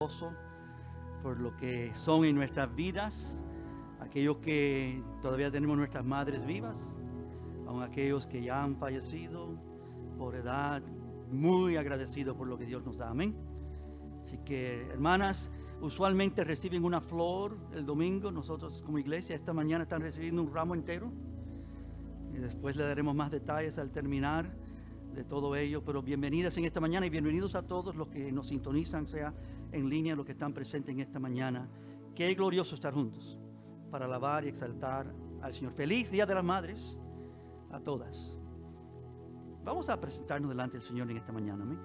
gozo por lo que son en nuestras vidas, aquellos que todavía tenemos nuestras madres vivas, aun aquellos que ya han fallecido por edad, muy agradecido por lo que Dios nos da, amén. Así que, hermanas, usualmente reciben una flor el domingo. Nosotros como iglesia esta mañana están recibiendo un ramo entero y después le daremos más detalles al terminar de todo ello. Pero bienvenidas en esta mañana y bienvenidos a todos los que nos sintonizan, sea en línea, los que están presentes en esta mañana. Qué glorioso estar juntos para alabar y exaltar al Señor. Feliz Día de las Madres a todas. Vamos a presentarnos delante del Señor en esta mañana, amén.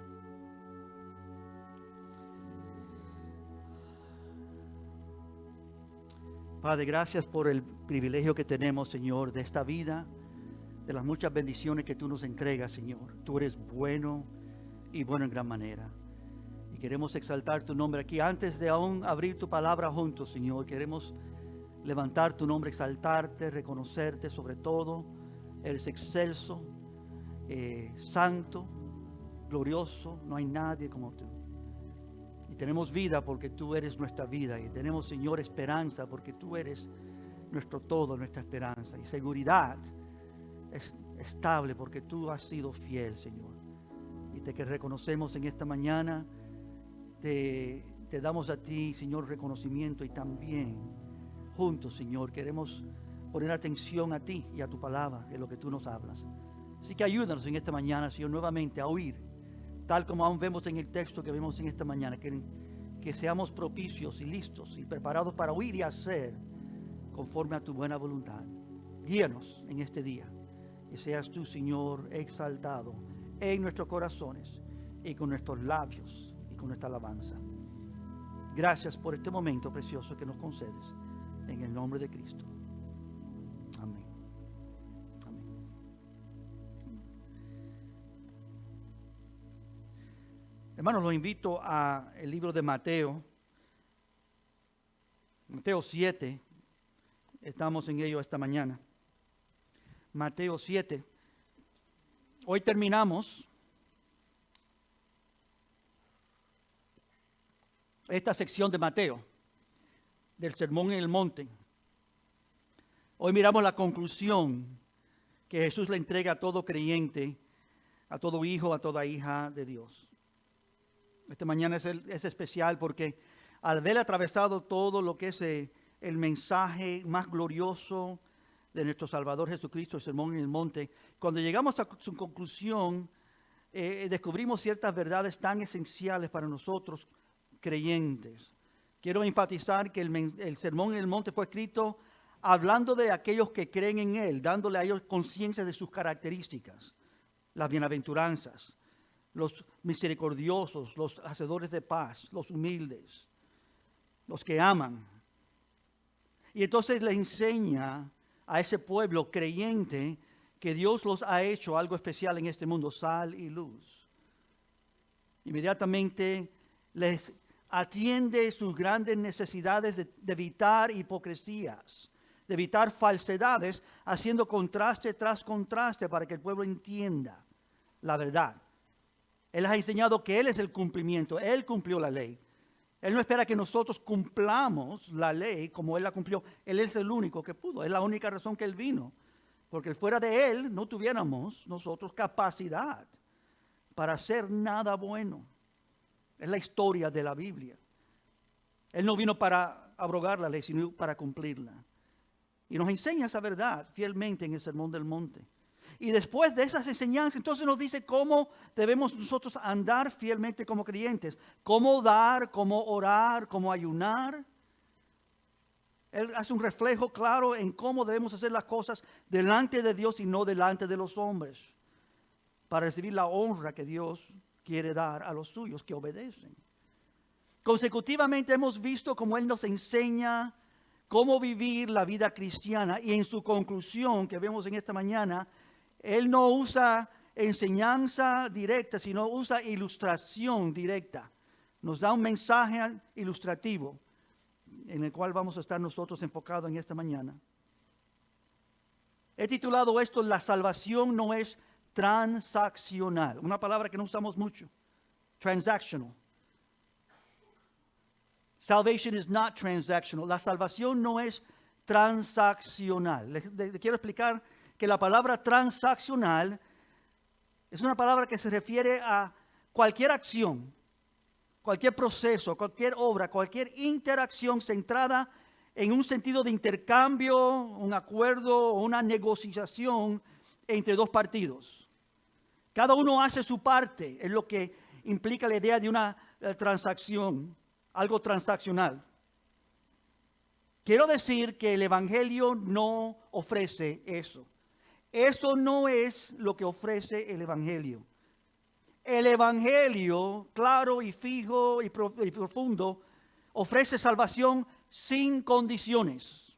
Padre, gracias por el privilegio que tenemos, Señor, de esta vida, de las muchas bendiciones que tú nos entregas, Señor. Tú eres bueno y bueno en gran manera. Y queremos exaltar tu nombre aquí. Antes de aún abrir tu palabra juntos, Señor, queremos levantar tu nombre, exaltarte, reconocerte sobre todo. Eres excelso, santo, glorioso. No hay nadie como tú. Y tenemos vida porque tú eres nuestra vida. Y tenemos, Señor, esperanza porque tú eres nuestro todo, nuestra esperanza. Y seguridad estable porque tú has sido fiel, Señor. Y te que reconocemos en esta mañana, te damos a ti, Señor, reconocimiento. Y también juntos, Señor, queremos poner atención a ti y a tu palabra, en lo que tú nos hablas. Así que ayúdanos en esta mañana, Señor, nuevamente a oír, tal como aún vemos en el texto que vemos en esta mañana, que seamos propicios y listos y preparados para oír y hacer conforme a tu buena voluntad. Guíanos en este día, y seas tú, Señor, exaltado en nuestros corazones y con nuestros labios y con nuestra alabanza. Gracias por este momento precioso que nos concedes, en el nombre de Cristo. Amén. Amén. Hermanos, los invito a el libro de Mateo. Mateo 7. Estamos en ello esta mañana. Mateo 7. Hoy terminamos esta sección de Mateo, del Sermón en el Monte. Hoy miramos la conclusión que Jesús le entrega a todo creyente, a todo hijo, a toda hija de Dios. Esta mañana es especial porque al haber atravesado todo lo que es el mensaje más glorioso de nuestro Salvador Jesucristo, el Sermón en el Monte, cuando llegamos a su conclusión, descubrimos ciertas verdades tan esenciales para nosotros creyentes. Quiero enfatizar que el Sermón en el Monte fue escrito hablando de aquellos que creen en Él, dándole a ellos conciencia de sus características, las bienaventuranzas, los misericordiosos, los hacedores de paz, los humildes, los que aman. Y entonces le enseña a ese pueblo creyente que Dios los ha hecho algo especial en este mundo, sal y luz. Inmediatamente les atiende sus grandes necesidades de evitar hipocresías, de evitar falsedades, haciendo contraste tras contraste para que el pueblo entienda la verdad. Él ha enseñado que Él es el cumplimiento, Él cumplió la ley. Él no espera que nosotros cumplamos la ley como Él la cumplió. Él es el único que pudo, es la única razón que Él vino. Porque fuera de Él no tuviéramos nosotros capacidad para hacer nada bueno. Es la historia de la Biblia. Él no vino para abrogar la ley, sino para cumplirla. Y nos enseña esa verdad fielmente en el Sermón del Monte. Y después de esas enseñanzas, entonces nos dice cómo debemos nosotros andar fielmente como creyentes. Cómo dar, cómo orar, cómo ayunar. Él hace un reflejo claro en cómo debemos hacer las cosas delante de Dios y no delante de los hombres, para recibir la honra que Dios quiere dar a los suyos que obedecen. Consecutivamente hemos visto cómo Él nos enseña cómo vivir la vida cristiana, y en su conclusión que vemos en esta mañana, Él no usa enseñanza directa, sino usa ilustración directa. Nos da un mensaje ilustrativo en el cual vamos a estar nosotros enfocados en esta mañana. He titulado esto: La salvación no es transaccional. Una palabra que no usamos mucho. Transactional. Salvation is not transactional. La salvación no es transaccional. Le quiero explicar que la palabra transaccional es una palabra que se refiere a cualquier acción, cualquier proceso, cualquier obra, cualquier interacción centrada en un sentido de intercambio, un acuerdo o una negociación entre dos partidos. Cada uno hace su parte, es lo que implica la idea de una transacción, algo transaccional. Quiero decir que el Evangelio no ofrece eso. Eso no es lo que ofrece el Evangelio. El Evangelio, claro y fijo y profundo, ofrece salvación sin condiciones.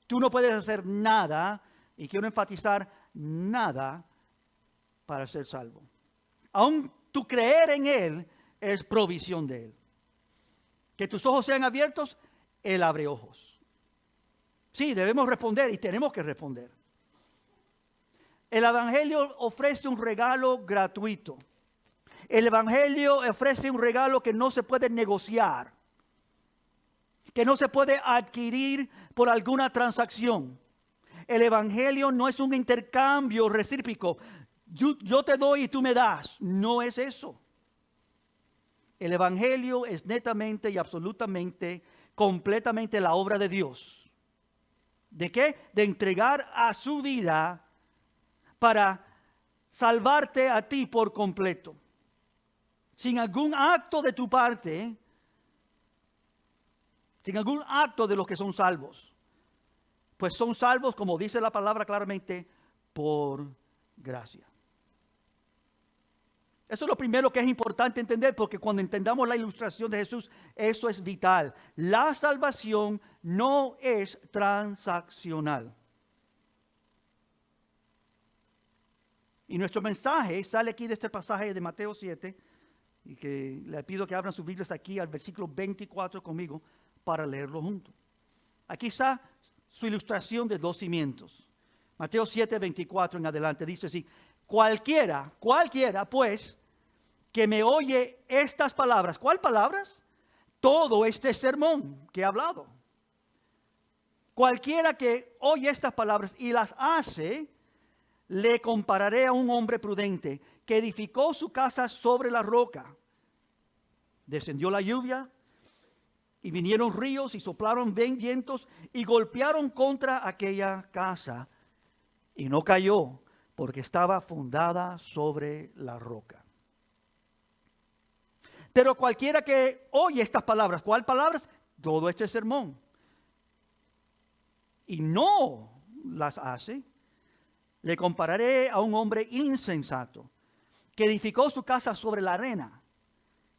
Tú no puedes hacer nada, y quiero enfatizar, nada para ser salvo. Aún tu creer en Él es provisión de Él. Que tus ojos sean abiertos, Él abre ojos. Sí, debemos responder y tenemos que responder. El Evangelio ofrece un regalo gratuito. El Evangelio ofrece un regalo que no se puede negociar, que no se puede adquirir por alguna transacción. El Evangelio no es un intercambio recíproco. Yo te doy y tú me das. No es eso. El Evangelio es netamente y absolutamente, completamente la obra de Dios. ¿De qué? De entregar a su vida para salvarte a ti por completo. Sin algún acto de tu parte, sin algún acto de los que son salvos. Pues son salvos, como dice la palabra claramente, por gracia. Eso es lo primero que es importante entender, porque cuando entendamos la ilustración de Jesús, eso es vital. La salvación no es transaccional. Y nuestro mensaje sale aquí de este pasaje de Mateo 7, y que le pido que abran sus Biblias aquí al versículo 24 conmigo para leerlo juntos. Aquí está su ilustración de dos cimientos. Mateo 7, 24 en adelante dice así: cualquiera pues que me oye estas palabras. ¿Cuál palabras? Todo este sermón que he hablado. Cualquiera que oye estas palabras y las hace, le compararé a un hombre prudente que edificó su casa sobre la roca. Descendió la lluvia y vinieron ríos y soplaron vientos y golpearon contra aquella casa y no cayó porque estaba fundada sobre la roca. Pero cualquiera que oye estas palabras, ¿cuál palabras? Todo este sermón, y no las hace, le compararé a un hombre insensato que edificó su casa sobre la arena.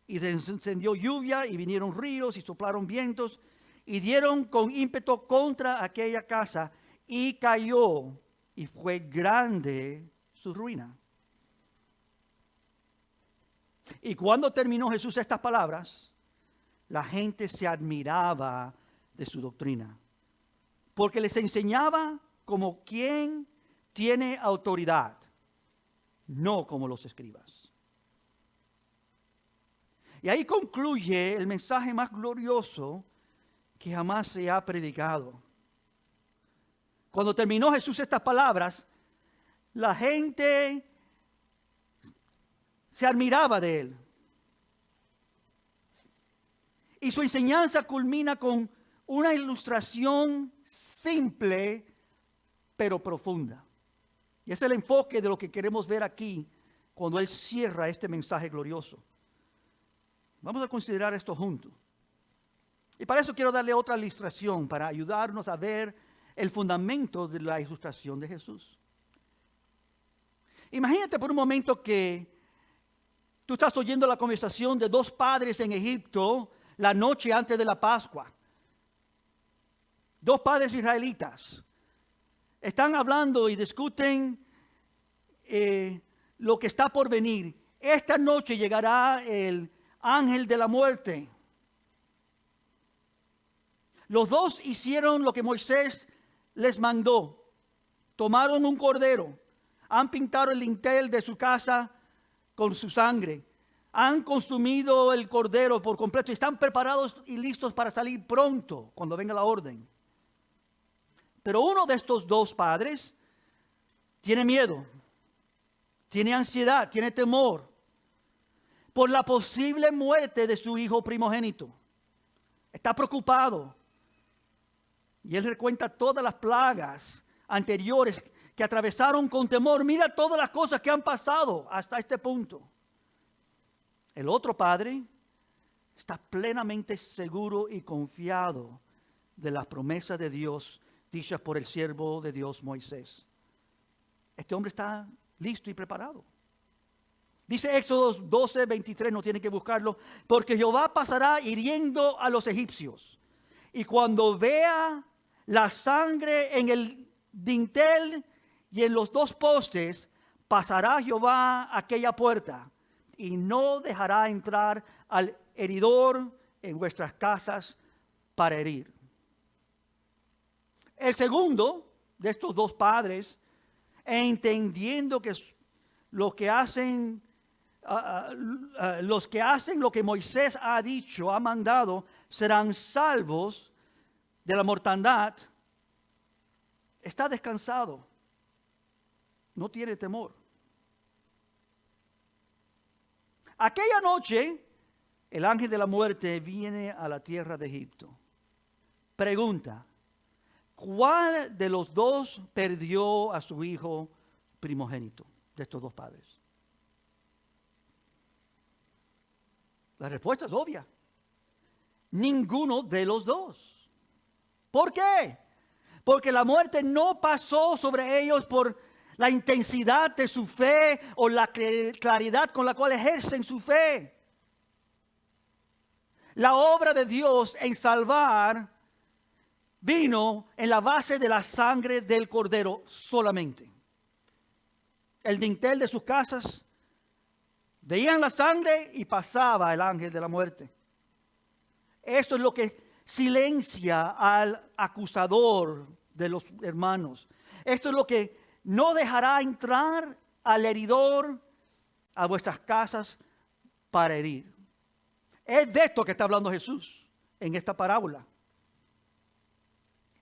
Y descendió lluvia y vinieron ríos y soplaron vientos y dieron con ímpetu contra aquella casa y cayó y fue grande su ruina. Y cuando terminó Jesús estas palabras, la gente se admiraba de su doctrina, porque les enseñaba como quien tiene autoridad, no como los escribas. Y ahí concluye el mensaje más glorioso que jamás se ha predicado. Cuando terminó Jesús estas palabras, la gente se admiraba de él. Y su enseñanza culmina con una ilustración simple pero profunda. Y ese es el enfoque de lo que queremos ver aquí cuando él cierra este mensaje glorioso. Vamos a considerar esto juntos. Y para eso quiero darle otra ilustración para ayudarnos a ver el fundamento de la ilustración de Jesús. Imagínate por un momento que tú estás oyendo la conversación de dos padres en Egipto la noche antes de la Pascua. Dos padres israelitas. Están hablando y discuten lo que está por venir. Esta noche llegará el ángel de la muerte. Los dos hicieron lo que Moisés les mandó. Tomaron un cordero, han pintado el lintel de su casa con su sangre, Han consumido el cordero por completo y están preparados y listos para salir pronto cuando venga la orden. Pero uno de estos dos padres tiene miedo, tiene ansiedad, tiene temor por la posible muerte de su hijo primogénito. Está preocupado. Y él recuenta todas las plagas anteriores que atravesaron con temor. Mira todas las cosas que han pasado hasta este punto. El otro padre está plenamente seguro y confiado de las promesas de Dios dichas por el siervo de Dios Moisés. Este hombre está listo y preparado. Dice Éxodo 12:23, no tiene que buscarlo, porque Jehová pasará hiriendo a los egipcios. Y cuando vea la sangre en el dintel y en los dos postes, pasará Jehová aquella puerta y no dejará entrar al heridor en vuestras casas para herir. El segundo de estos dos padres, entendiendo que los que hacen lo que Moisés ha dicho, ha mandado, serán salvos de la mortandad, está descansado, no tiene temor. Aquella noche, el ángel de la muerte viene a la tierra de Egipto. Pregunta, ¿cuál de los dos perdió a su hijo primogénito de estos dos padres? La respuesta es obvia. Ninguno de los dos. ¿Por qué? Porque la muerte no pasó sobre ellos por la intensidad de su fe o la claridad con la cual ejercen su fe. La obra de Dios en salvar vino en la base de la sangre del cordero solamente. El dintel de sus casas, veían la sangre y pasaba el ángel de la muerte. Esto es lo que silencia al acusador de los hermanos. Esto es lo que no dejará entrar al heridor a vuestras casas para herir. Es de esto que está hablando Jesús en esta parábola.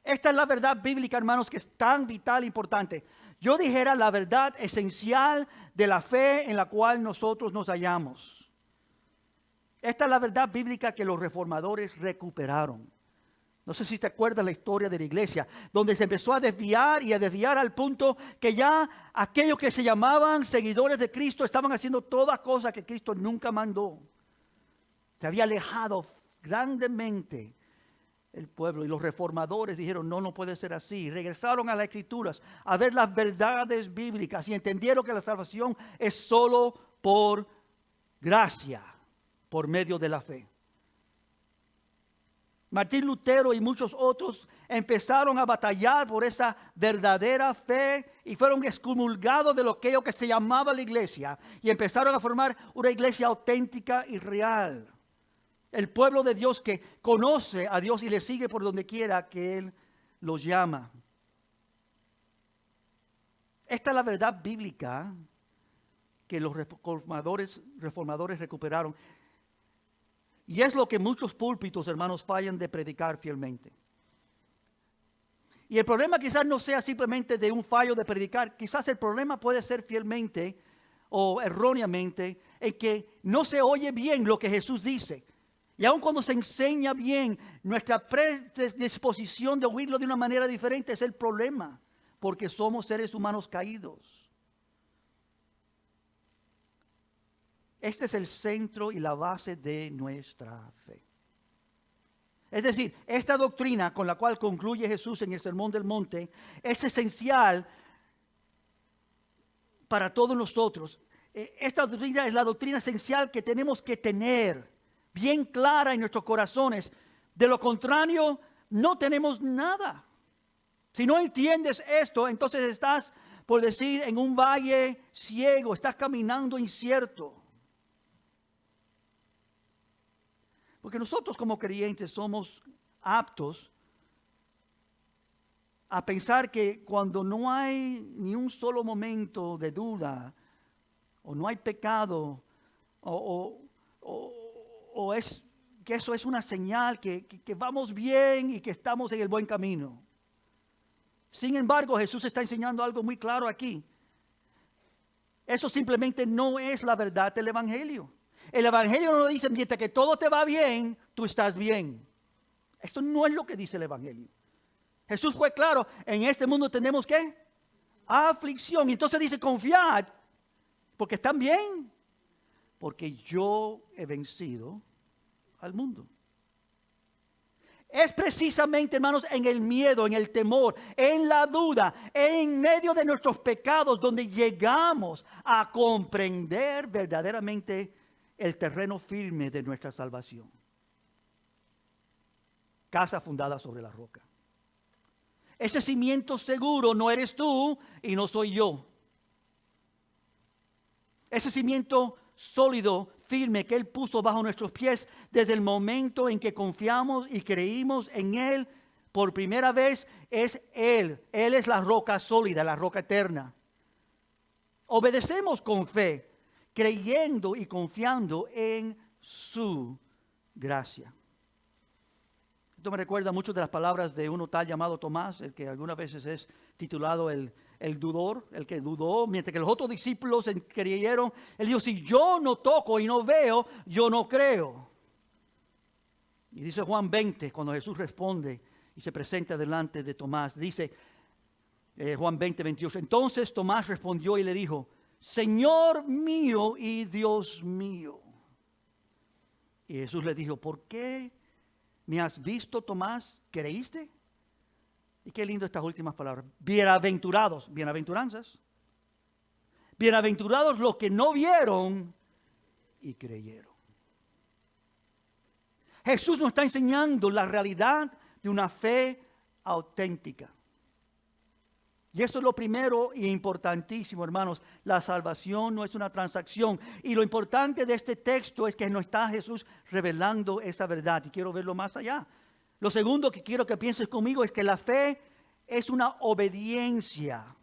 Esta es la verdad bíblica, hermanos, que es tan vital e importante. Yo dijera la verdad esencial de la fe en la cual nosotros nos hallamos. Esta es la verdad bíblica que los reformadores recuperaron. No sé si te acuerdas la historia de la iglesia, donde se empezó a desviar y a desviar al punto que ya aquellos que se llamaban seguidores de Cristo estaban haciendo todas cosas que Cristo nunca mandó. Se había alejado grandemente el pueblo y los reformadores dijeron, no puede ser así. Regresaron a las Escrituras a ver las verdades bíblicas y entendieron que la salvación es solo por gracia, por medio de la fe. Martín Lutero y muchos otros empezaron a batallar por esa verdadera fe y fueron excomulgados de lo que se llamaba la iglesia y empezaron a formar una iglesia auténtica y real. El pueblo de Dios que conoce a Dios y le sigue por donde quiera que Él los llama. Esta es la verdad bíblica que los reformadores recuperaron. Y es lo que muchos púlpitos, hermanos, fallan de predicar fielmente. Y el problema quizás no sea simplemente de un fallo de predicar. Quizás el problema puede ser fielmente o erróneamente en que no se oye bien lo que Jesús dice. Y aun cuando se enseña bien, nuestra predisposición de oírlo de una manera diferente es el problema. Porque somos seres humanos caídos. Este es el centro y la base de nuestra fe. Es decir, esta doctrina con la cual concluye Jesús en el Sermón del Monte es esencial para todos nosotros. Esta doctrina es la doctrina esencial que tenemos que tener bien clara en nuestros corazones. De lo contrario, no tenemos nada. Si no entiendes esto, entonces estás, por decir, en un valle ciego, estás caminando incierto. Porque nosotros como creyentes somos aptos a pensar que cuando no hay ni un solo momento de duda o no hay pecado, o es que eso es una señal que vamos bien y que estamos en el buen camino. Sin embargo, Jesús está enseñando algo muy claro aquí. Eso simplemente no es la verdad del Evangelio. El Evangelio no dice, mientras que todo te va bien, tú estás bien. Esto no es lo que dice el Evangelio. Jesús fue claro, en este mundo tenemos ¿qué? Aflicción. Y entonces dice, confiad, porque están bien, porque yo he vencido al mundo. Es precisamente, hermanos, en el miedo, en el temor, en la duda, en medio de nuestros pecados, donde llegamos a comprender verdaderamente el terreno firme de nuestra salvación. Casa fundada sobre la roca. Ese cimiento seguro no eres tú y no soy yo. Ese cimiento sólido, firme, que Él puso bajo nuestros pies desde el momento en que confiamos y creímos en Él por primera vez, es Él. Él es la roca sólida, la roca eterna. Obedecemos con fe, creyendo y confiando en su gracia. Esto me recuerda mucho de las palabras de uno tal llamado Tomás, el que algunas veces es titulado el dudor, el que dudó, mientras que los otros discípulos creyeron. Él dijo, si yo no toco y no veo, yo no creo. Y dice Juan 20, cuando Jesús responde y se presenta delante de Tomás, dice Juan 20, 28, entonces Tomás respondió y le dijo, Señor mío y Dios mío. Y Jesús le dijo, ¿por qué me has visto, Tomás? ¿Creíste? Y qué lindo estas últimas palabras. Bienaventurados, bienaventuranzas. Bienaventurados los que no vieron y creyeron. Jesús nos está enseñando la realidad de una fe auténtica. Y eso es lo primero y importantísimo, hermanos. La salvación no es una transacción. Y lo importante de este texto es que nos está Jesús revelando esa verdad. Y quiero verlo más allá. Lo segundo que quiero que pienses conmigo es que la fe es una obediencia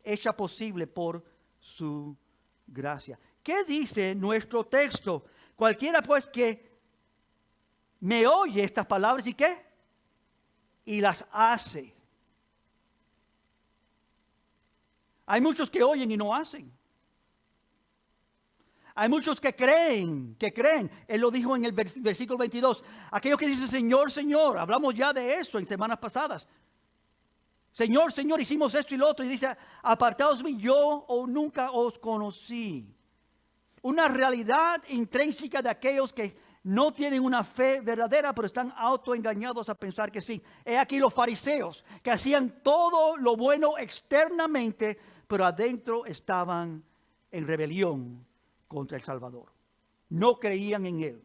hecha posible por su gracia. ¿Qué dice nuestro texto? Cualquiera pues que me oye estas palabras y ¿qué? Y las hace. Hay muchos que oyen y no hacen. Hay muchos que creen. Él lo dijo en el versículo 22. Aquellos que dicen, Señor, Señor. Hablamos ya de eso en semanas pasadas. Señor, Señor, hicimos esto y lo otro. Y dice, apartaos de mí, yo nunca os conocí. Una realidad intrínseca de aquellos que no tienen una fe verdadera, pero están autoengañados a pensar que sí. He aquí los fariseos que hacían todo lo bueno externamente, pero adentro estaban en rebelión contra el Salvador. No creían en Él.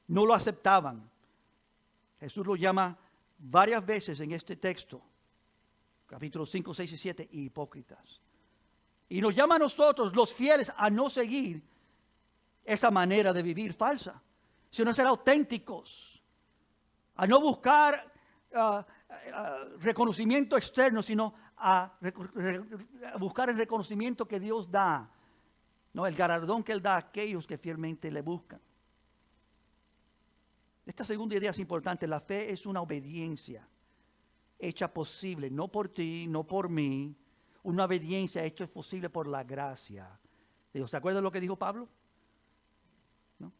No lo aceptaban. Jesús lo llama varias veces en este texto, capítulos 5, 6 y 7, hipócritas. Y nos llama a nosotros, los fieles, a no seguir esa manera de vivir falsa, sino a ser auténticos, a no buscar reconocimiento externo, sino a buscar el reconocimiento que Dios da, ¿no? El galardón que Él da a aquellos que fielmente le buscan. Esta segunda idea es importante. La fe es una obediencia hecha posible, no por ti, no por mí, una obediencia hecha posible por la gracia. ¿Se acuerdan lo que dijo Pablo? ¿No?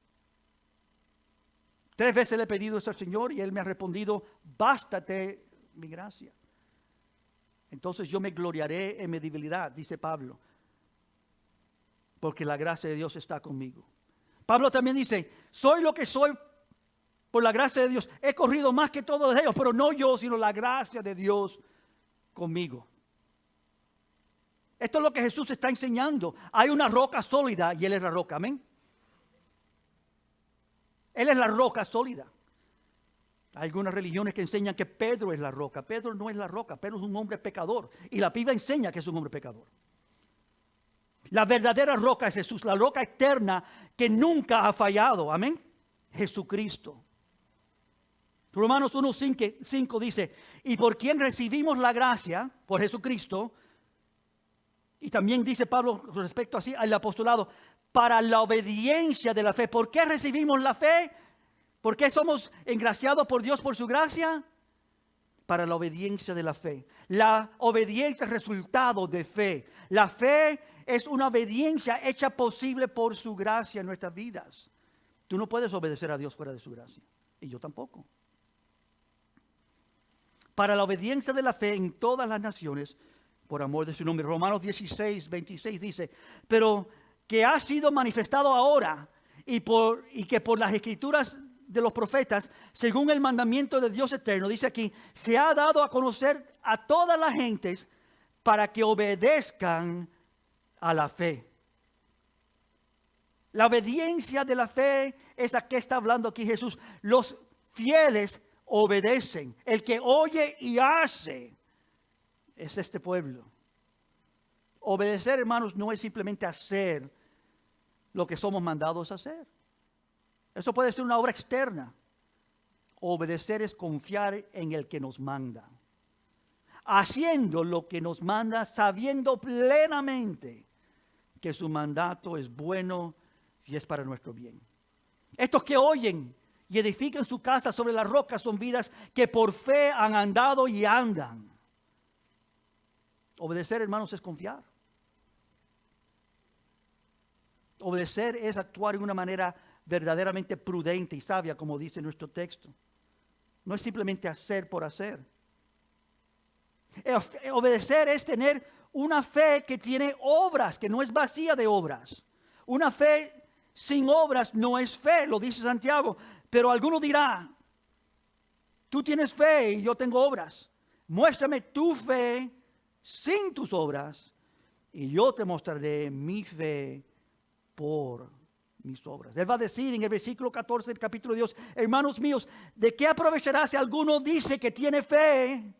3 veces le he pedido eso al Señor y Él me ha respondido, bástate mi gracia. Entonces yo me gloriaré en mi debilidad, dice Pablo, porque la gracia de Dios está conmigo. Pablo también dice, soy lo que soy por la gracia de Dios. He corrido más que todos ellos, pero no yo, sino la gracia de Dios conmigo. Esto es lo que Jesús está enseñando. Hay una roca sólida y Él es la roca, amén. Él es la roca sólida. Hay algunas religiones que enseñan que Pedro es la roca. Pedro no es la roca, Pedro es un hombre pecador. Y la Biblia enseña que es un hombre pecador. La verdadera roca es Jesús, la roca eterna que nunca ha fallado, amén. Jesucristo. Romanos 1:5 dice, y por quien recibimos la gracia, por Jesucristo, Y también dice Pablo con respecto así al apostolado, para la obediencia de la fe. ¿Por qué recibimos la fe? ¿Por qué somos engraciados por Dios por su gracia? Para la obediencia de la fe. La obediencia es resultado de fe. La fe es una obediencia hecha posible por su gracia en nuestras vidas. Tú no puedes obedecer a Dios fuera de su gracia. Y yo tampoco. Para la obediencia de la fe en todas las naciones, por amor de su nombre. Romanos 16, 26 dice, pero que ha sido manifestado ahora y que por las escrituras de los profetas, según el mandamiento de Dios eterno, dice aquí, se ha dado a conocer a todas las gentes para que obedezcan a la fe. La obediencia de la fe es la que está hablando aquí Jesús. Los fieles obedecen. El que oye y hace es este pueblo. Obedecer, hermanos, no es simplemente hacer lo que somos mandados a hacer. Eso puede ser una obra externa. Obedecer es confiar en el que nos manda. Haciendo lo que nos manda, sabiendo plenamente que su mandato es bueno y es para nuestro bien. Estos que oyen y edifican su casa sobre la roca son vidas que por fe han andado y andan. Obedecer, hermanos, es confiar. Obedecer es actuar de una manera verdaderamente prudente y sabia, como dice nuestro texto. No es simplemente hacer por hacer. Obedecer es tener una fe que tiene obras, que no es vacía de obras. Una fe sin obras no es fe, lo dice Santiago. Pero alguno dirá, tú tienes fe y yo tengo obras. Muéstrame tu fe sin tus obras y yo te mostraré mi fe por mis obras. Él va a decir en el versículo 14 del capítulo 2, hermanos míos, ¿de qué aprovechará si alguno dice que tiene fe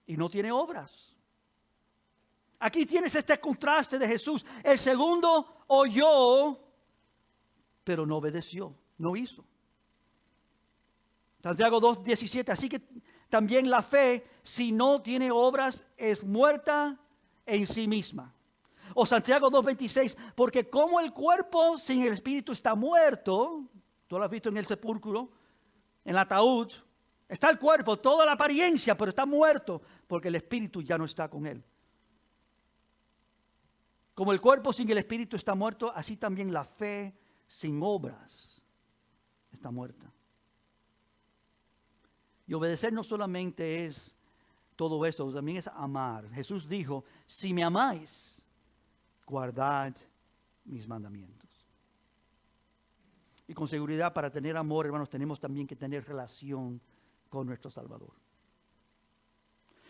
y no tiene obras? Aquí tienes este contraste de Jesús. El segundo oyó, pero no obedeció, no hizo. Santiago 2:17, así que también la fe, si no tiene obras, es muerta en sí misma. O Santiago 2:26, porque como el cuerpo sin el espíritu está muerto, tú lo has visto en el sepulcro, en el ataúd, está el cuerpo, toda la apariencia, pero está muerto, porque el espíritu ya no está con él. Como el cuerpo sin el espíritu está muerto, así también la fe sin obras está muerta. Y obedecer no solamente es todo esto, también es amar. Jesús dijo, si me amáis, guardad mis mandamientos. Y con seguridad, para tener amor, hermanos, tenemos también que tener relación con nuestro Salvador.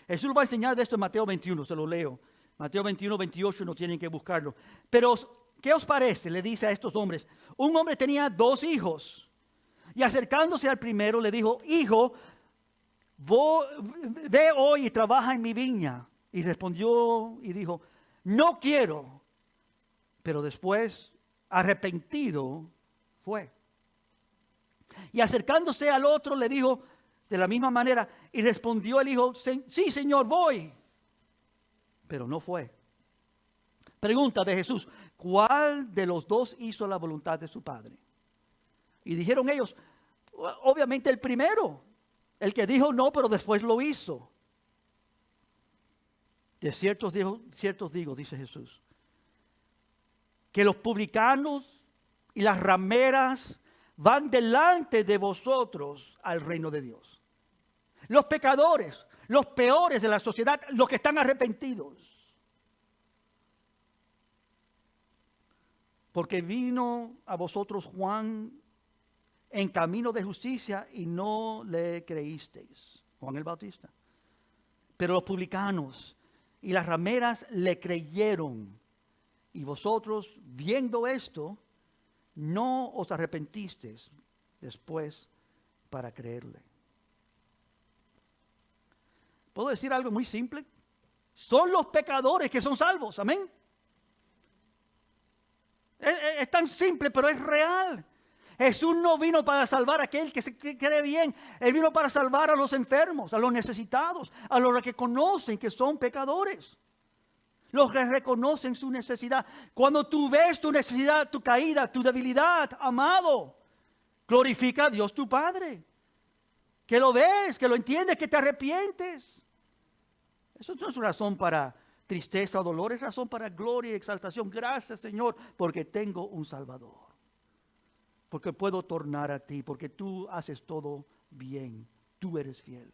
Jesús va a enseñar de esto en Mateo 21, se lo leo. Mateo 21, 28, no tienen que buscarlo. Pero, ¿qué os parece? Le dice a estos hombres. Un hombre tenía 2 hijos. Y acercándose al primero, le dijo, hijo, ve hoy y trabaja en mi viña. Y respondió y dijo, no quiero. Pero después, arrepentido, fue. Y acercándose al otro, le dijo de la misma manera. Y respondió el hijo, sí, Señor, voy. Pero no fue. Pregunta de Jesús, ¿cuál de los 2 hizo la voluntad de su padre? Y dijeron ellos, obviamente el primero, el que dijo no, pero después lo hizo. De ciertos digo, dice Jesús, que los publicanos y las rameras van delante de vosotros al reino de Dios. Los pecadores, los peores de la sociedad, los que están arrepentidos. Porque vino a vosotros Juan en camino de justicia y no le creísteis. Juan el Bautista. Pero los publicanos y las rameras le creyeron. Y vosotros, viendo esto, no os arrepentisteis después para creerle. ¿Puedo decir algo muy simple? Son los pecadores que son salvos, amén. Es tan simple, pero es real. Jesús no vino para salvar a aquel que se cree bien. Él vino para salvar a los enfermos, a los necesitados, a los que conocen que son pecadores. Los que reconocen su necesidad. Cuando tú ves tu necesidad, tu caída, tu debilidad, amado, glorifica a Dios tu Padre. Que lo ves, que lo entiendes, que te arrepientes. Eso no es razón para tristeza o dolor, es razón para gloria y exaltación. Gracias, Señor, porque tengo un Salvador. Porque puedo tornar a ti, porque tú haces todo bien. Tú eres fiel.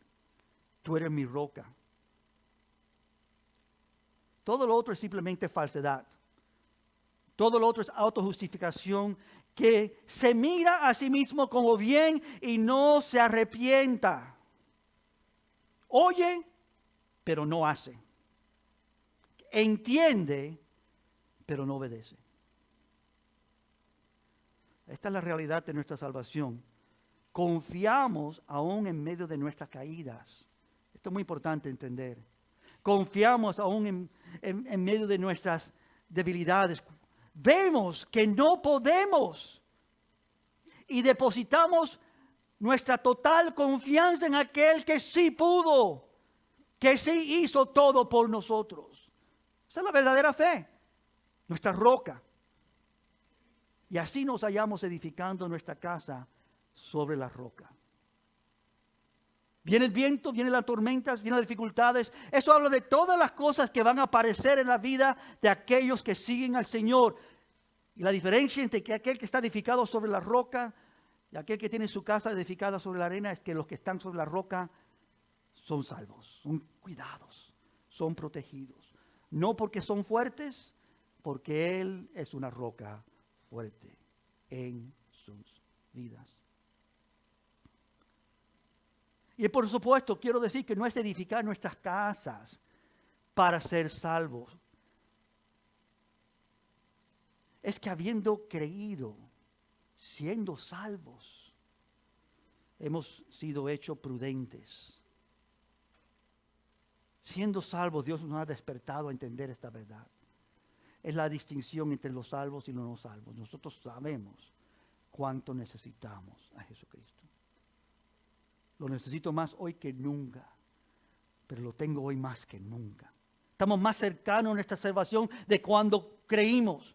Tú eres mi roca. Todo lo otro es simplemente falsedad. Todo lo otro es autojustificación que se mira a sí mismo como bien y no se arrepienta. Oye, pero no hace. Entiende, pero no obedece. Esta es la realidad de nuestra salvación. Confiamos aún en medio de nuestras caídas. Esto es muy importante entender. Confiamos aún en medio de nuestras debilidades. Vemos que no podemos y depositamos nuestra total confianza en aquel que sí pudo, que sí hizo todo por nosotros. Esa es la verdadera fe, nuestra roca. Y así nos hallamos edificando nuestra casa sobre la roca. Viene el viento, vienen las tormentas, vienen las dificultades. Eso habla de todas las cosas que van a aparecer en la vida de aquellos que siguen al Señor. Y la diferencia entre que aquel que está edificado sobre la roca y aquel que tiene su casa edificada sobre la arena es que los que están sobre la roca son salvos, son cuidados, son protegidos. No porque son fuertes, porque Él es una roca fuerte en sus vidas. Y por supuesto, quiero decir que no es edificar nuestras casas para ser salvos. Es que habiendo creído, siendo salvos, hemos sido hechos prudentes. Siendo salvos, Dios nos ha despertado a entender esta verdad. Es la distinción entre los salvos y los no salvos. Nosotros sabemos cuánto necesitamos a Jesucristo. Lo necesito más hoy que nunca, pero lo tengo hoy más que nunca. Estamos más cercanos a nuestra salvación de cuando creímos.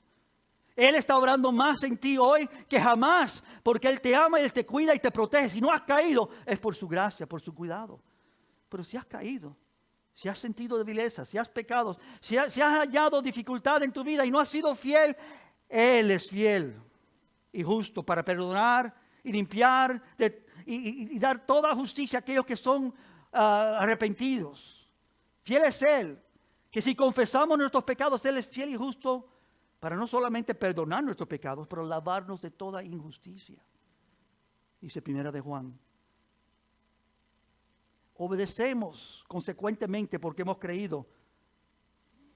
Él está obrando más en ti hoy que jamás, porque Él te ama y Él te cuida y te protege. Si no has caído, es por su gracia, por su cuidado. Pero si has caído, si has sentido debileza, si has pecado, si has hallado dificultad en tu vida y no has sido fiel, Él es fiel y justo para perdonar y limpiar y dar toda justicia a aquellos que son arrepentidos. Fiel es Él, que si confesamos nuestros pecados, Él es fiel y justo para no solamente perdonar nuestros pecados, pero lavarnos de toda injusticia. Dice Primera de Juan. Obedecemos consecuentemente porque hemos creído.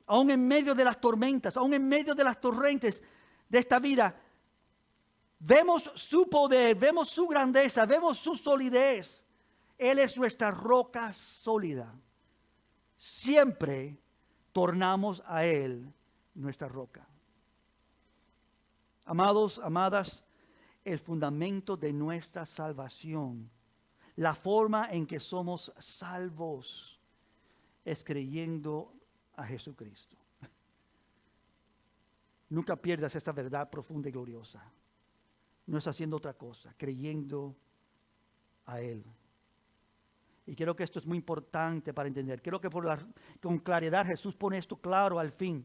Aún en medio de las tormentas, aún en medio de las torrentes de esta vida, vemos su poder, vemos su grandeza, vemos su solidez. Él es nuestra roca sólida. Siempre tornamos a Él nuestra roca. Amados, amadas, el fundamento de nuestra salvación, la forma en que somos salvos, es creyendo a Jesucristo. Nunca pierdas esta verdad profunda y gloriosa. No es haciendo otra cosa, creyendo a Él. Y creo que esto es muy importante para entender. Creo que con claridad Jesús pone esto claro al fin.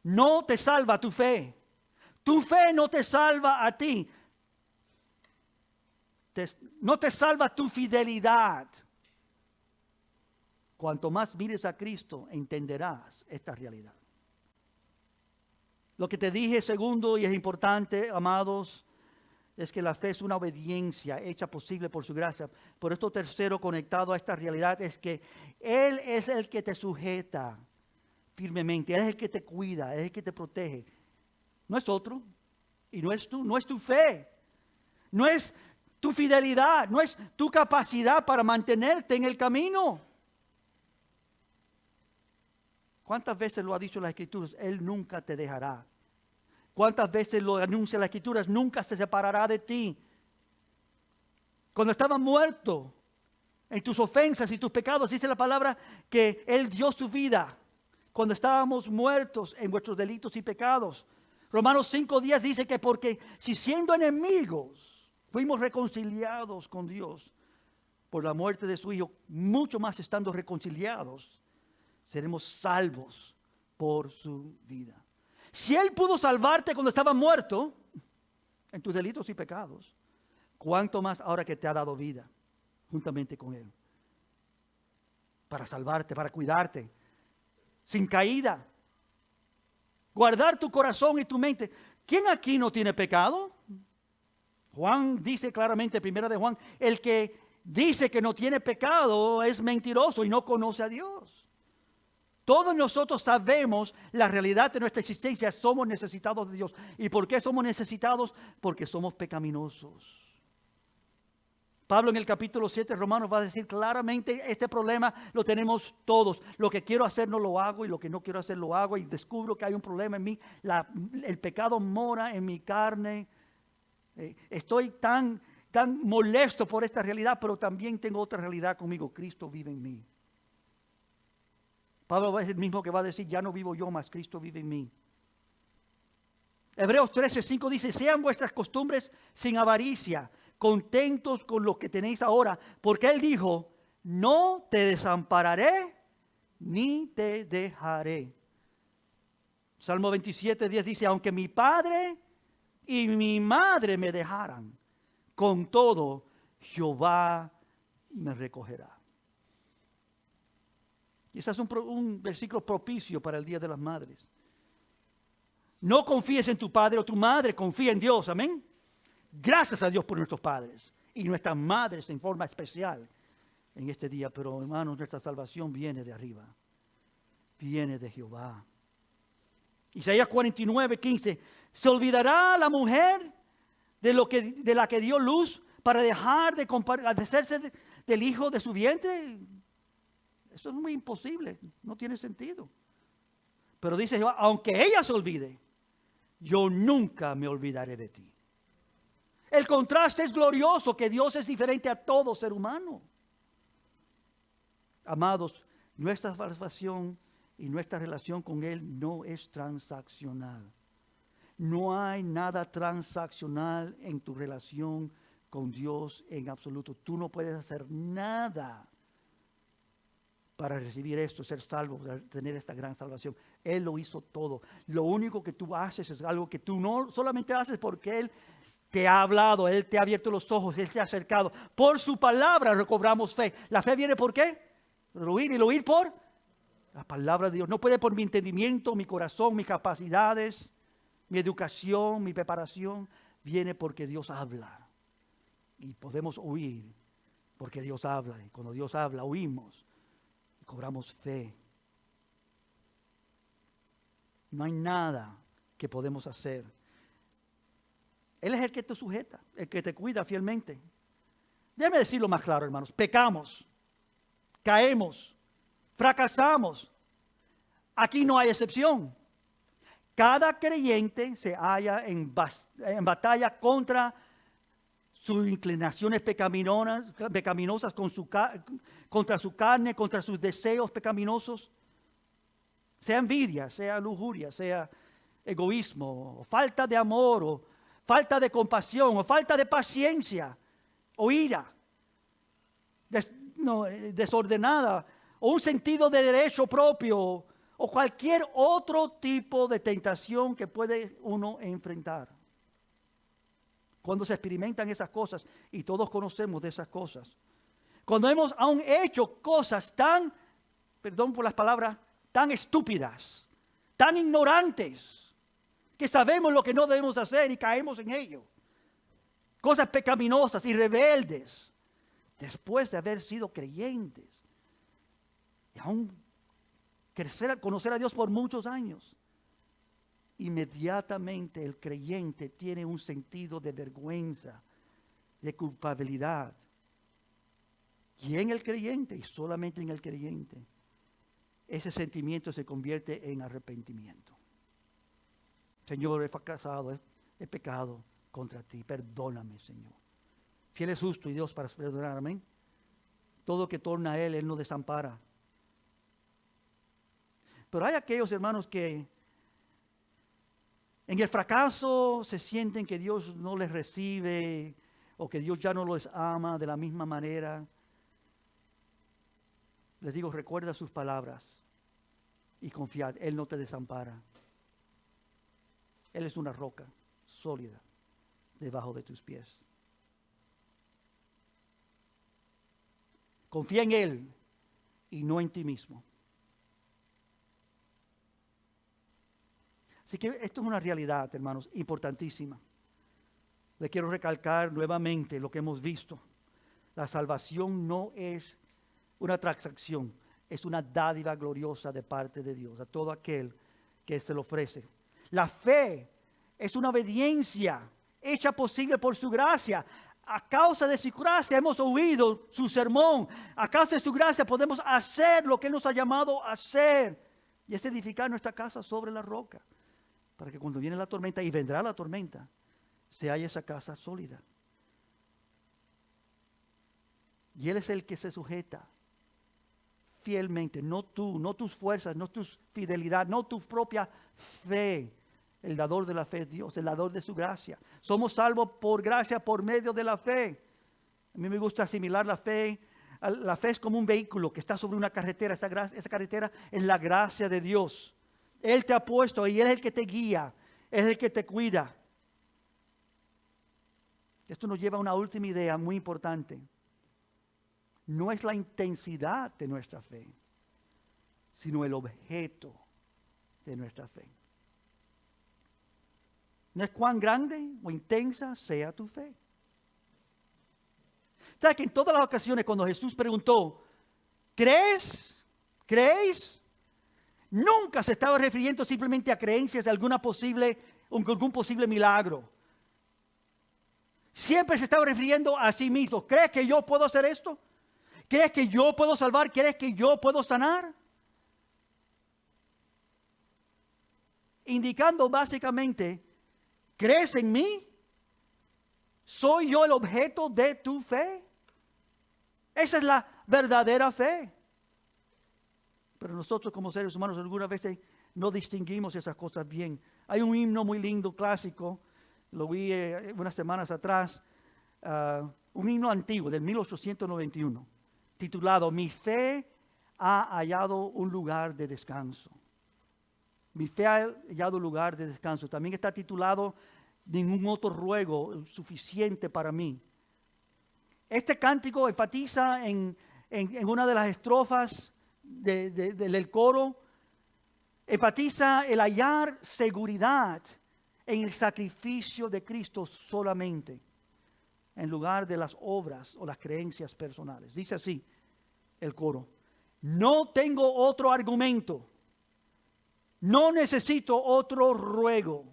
No te salva tu fe. Tu fe no te salva a ti. No te salva tu fidelidad. Cuanto más mires a Cristo, entenderás esta realidad. Lo que te dije segundo y es importante, amados, es que la fe es una obediencia hecha posible por su gracia. Por esto tercero, conectado a esta realidad, es que Él es el que te sujeta firmemente. Él es el que te cuida, Él es el que te protege. No es otro. Y no es tú, no es tu fe. No es tu fidelidad, no es tu capacidad para mantenerte en el camino. ¿Cuántas veces lo ha dicho las Escrituras? Él nunca te dejará. ¿Cuántas veces lo anuncia las Escrituras? Nunca se separará de ti. Cuando estaba muerto en tus ofensas y tus pecados, dice la palabra que Él dio su vida. cuando estábamos muertos en vuestros delitos y pecados. Romanos 5:10 dice que porque si siendo enemigos fuimos reconciliados con Dios por la muerte de su Hijo, mucho más estando reconciliados, seremos salvos por su vida. Si Él pudo salvarte cuando estaba muerto en tus delitos y pecados, ¿cuánto más ahora que te ha dado vida juntamente con Él? Para salvarte, para cuidarte, sin caída. Guardar tu corazón y tu mente. ¿Quién aquí no tiene pecado? Juan dice claramente, primera de Juan, el que dice que no tiene pecado es mentiroso y no conoce a Dios. Todos nosotros sabemos la realidad de nuestra existencia. Somos necesitados de Dios. ¿Y por qué somos necesitados? Porque somos pecaminosos. Pablo en el capítulo 7 de Romanos va a decir claramente, este problema lo tenemos todos. Lo que quiero hacer no lo hago y lo que no quiero hacer lo hago y descubro que hay un problema en mí. El pecado mora en mi carne. Estoy tan molesto por esta realidad, pero también tengo otra realidad conmigo. Cristo vive en mí. Pablo es el mismo que va a decir, ya no vivo yo, mas Cristo vive en mí. Hebreos 13:5 dice, sean vuestras costumbres sin avaricia, contentos con lo que tenéis ahora, porque Él dijo, no te desampararé ni te dejaré. Salmo 27:10 dice, aunque mi padre y mi madre me dejaran, con todo Jehová me recogerá. Y ese es un versículo propicio para el Día de las Madres. No confíes en tu padre o tu madre, confía en Dios, amén. Gracias a Dios por nuestros padres y nuestras madres en forma especial en este día. Pero hermanos, nuestra salvación viene de arriba, viene de Jehová. Isaías 49:15, ¿se olvidará la mujer de la que dio luz para dejar de compadecerse del hijo de su vientre? Eso es muy imposible, no tiene sentido. Pero dice Jehová, aunque ella se olvide, yo nunca me olvidaré de ti. El contraste es glorioso, que Dios es diferente a todo ser humano. Amados, nuestra salvación y nuestra relación con Él no es transaccional. No hay nada transaccional en tu relación con Dios en absoluto. Tú no puedes hacer nada para recibir esto, ser salvo, para tener esta gran salvación. Él lo hizo todo. Lo único que tú haces es algo que tú no solamente haces porque Él te ha hablado, Él te ha abierto los ojos, Él te ha acercado. Por su palabra recobramos fe. ¿La fe viene por qué? Por oír, y el oír por la palabra de Dios. No puede por mi entendimiento, mi corazón, mis capacidades, mi educación, mi preparación. Viene porque Dios habla. Y podemos oír porque Dios habla. Y cuando Dios habla, oímos. Cobramos fe. No hay nada que podemos hacer. Él es el que te sujeta, el que te cuida fielmente. Déjame decirlo más claro, hermanos. Pecamos, caemos, fracasamos. Aquí no hay excepción. Cada creyente se halla en batalla contra sus inclinaciones pecaminosas contra su carne, contra sus deseos pecaminosos, sea envidia, sea lujuria, sea egoísmo, o falta de amor, o falta de compasión, o falta de paciencia, o ira desordenada, o un sentido de derecho propio, o cualquier otro tipo de tentación que puede uno enfrentar. Cuando se experimentan esas cosas, y todos conocemos de esas cosas, cuando hemos aún hecho cosas tan, perdón por las palabras, tan estúpidas, tan ignorantes, que sabemos lo que no debemos hacer y caemos en ello. Cosas pecaminosas y rebeldes, después de haber sido creyentes, y aún conocer a Dios por muchos años. Inmediatamente el creyente tiene un sentido de vergüenza, de culpabilidad. Y en el creyente, y solamente en el creyente, ese sentimiento se convierte en arrepentimiento. Señor, he fracasado, he pecado contra ti, perdóname, Señor. Fiel es justo y Dios para perdonar, amén. Todo que torna a Él no desampara. Pero hay aquellos hermanos que en el fracaso se sienten que Dios no les recibe o que Dios ya no los ama de la misma manera. Les digo, recuerda sus palabras y confiad, Él no te desampara. Él es una roca sólida debajo de tus pies. Confía en Él y no en ti mismo. Así que esto es una realidad, hermanos, importantísima. Le quiero recalcar nuevamente lo que hemos visto. La salvación no es una transacción, es una dádiva gloriosa de parte de Dios a todo aquel que se lo ofrece. La fe es una obediencia hecha posible por su gracia. A causa de su gracia hemos oído su sermón. A causa de su gracia podemos hacer lo que Él nos ha llamado a hacer. Y es edificar nuestra casa sobre la roca. Para que cuando viene la tormenta, y vendrá la tormenta, se halla esa casa sólida. Y Él es el que se sujeta fielmente, no tú, no tus fuerzas, no tu fidelidad, no tu propia fe. El dador de la fe es Dios, el dador de su gracia. Somos salvos por gracia, por medio de la fe. A mí me gusta asimilar la fe. La fe es como un vehículo que está sobre una carretera. Esa carretera es la gracia de Dios. Él te ha puesto y Él es el que te guía, Él es el que te cuida. Esto nos lleva a una última idea muy importante. No es la intensidad de nuestra fe, sino el objeto de nuestra fe. No es cuán grande o intensa sea tu fe. ¿Sabes que en todas las ocasiones cuando Jesús preguntó, ¿crees? ¿Creéis? Nunca se estaba refiriendo simplemente a creencias de algún posible milagro. Siempre se estaba refiriendo a sí mismo. ¿Crees que yo puedo hacer esto? ¿Crees que yo puedo salvar? ¿Crees que yo puedo sanar? Indicando básicamente, ¿crees en mí? ¿Soy yo el objeto de tu fe? Esa es la verdadera fe. Pero nosotros como seres humanos algunas veces no distinguimos esas cosas bien. Hay un himno muy lindo, clásico, lo vi unas semanas atrás, un himno antiguo del 1891, titulado Mi fe ha hallado un lugar de descanso. Mi fe ha hallado un lugar de descanso. También está titulado Ningún otro ruego suficiente para mí. Este cántico enfatiza en una de las estrofas del coro, enfatiza el hallar seguridad en el sacrificio de Cristo solamente, en lugar de las obras o las creencias personales. Dice así el coro: no tengo otro argumento, no necesito otro ruego,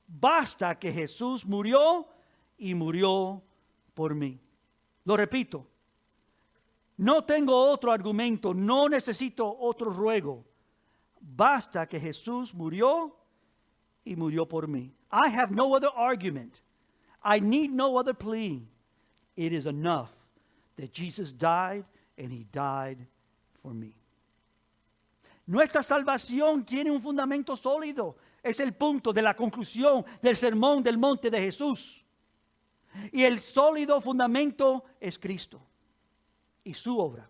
basta que Jesús murió y murió por mí. Lo repito, no tengo otro argumento, no necesito otro ruego, basta que Jesús murió y murió por mí. I have no other argument. I need no other plea. It is enough that Jesus died and He died for me. Nuestra salvación tiene un fundamento sólido. Es el punto de la conclusión del sermón del monte de Jesús. Y el sólido fundamento es Cristo y su obra.